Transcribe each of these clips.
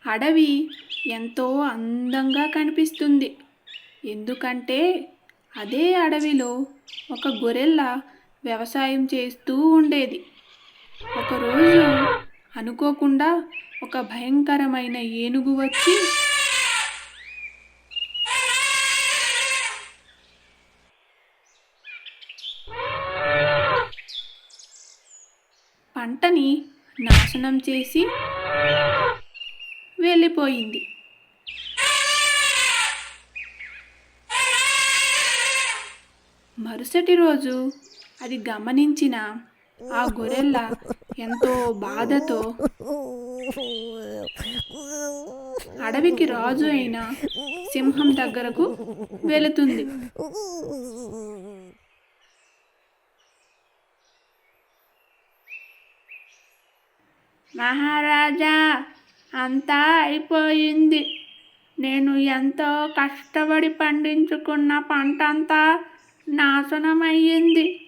అడవి ఎంతో అందంగా కనిపిస్తుంది. ఎందుకంటే అదే అడవిలో ఒక గొరెల్ల వ్యవసాయం చేస్తూ ఉండేది. ఒకరోజు అనుకోకుండా ఒక భయంకరమైన ఏనుగు వచ్చి పంటని నాశనం చేసి వెళ్ళిపోయింది. మరుసటి రోజు అది గమనించిన ఆ గొరెల్ల ఎంతో బాధతో అడవికి రాజు అయిన సింహం దగ్గరకు వెళుతుంది. మహారాజా, అంతా అయిపోయింది. నేను ఎంతో కష్టపడి పండించుకున్న పంటంతా నాశనమయ్యింది.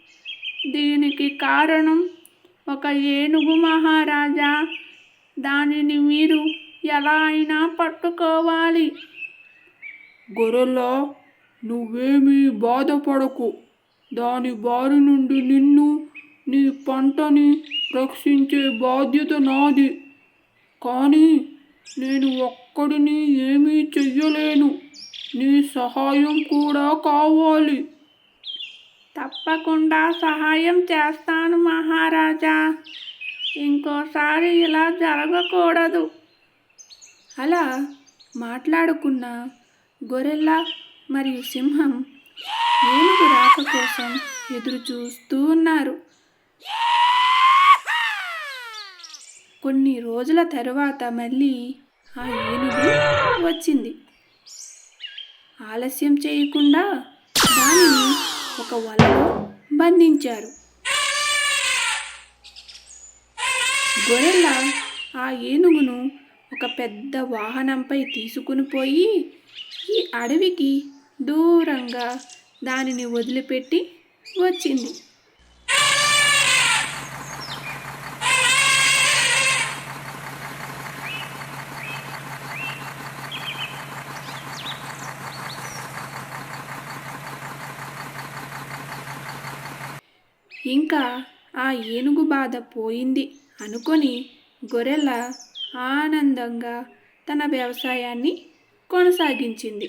దీనికి కారణం ఒక ఏనుగు మహారాజా. దానిని మీరు ఎలా అయినా పట్టుకోవాలి. గొరెల్లా, నువ్వేమీ బాధపడకు. దాని బారి నుండి నిన్ను, నీ పంటని రక్షించే బాధ్యత నాది. కానీ నేను ఒక్కడిని ఏమీ చెయ్యలేను. నీ సహాయం కూడా కావాలి. తప్పకుండా సహాయం చేస్తాను మహారాజా. ఇంకోసారి ఇలా జరగకూడదు. అలా మాట్లాడుకున్న గొరెల్ల మరియు సింహం ఏనుగు రాక కోసం ఎదురు చూస్తూ ఉన్నారు. కొన్ని రోజుల తరువాత మళ్ళీ ఆ ఏనుగు వచ్చింది. ఆలస్యం చేయకుండా దానిని ఒక వలలో బంధించారు. గొరెల్ల ఆ ఏనుగును ఒక పెద్ద వాహనంపై తీసుకుని పోయి ఈ అడవికి దూరంగా దానిని వదిలిపెట్టి వచ్చింది. ఇంకా ఆ ఏనుగు బాధ పోయింది అనుకొని గొరెల్ల ఆనందంగా తన వ్యవసాయాన్ని కొనసాగించింది.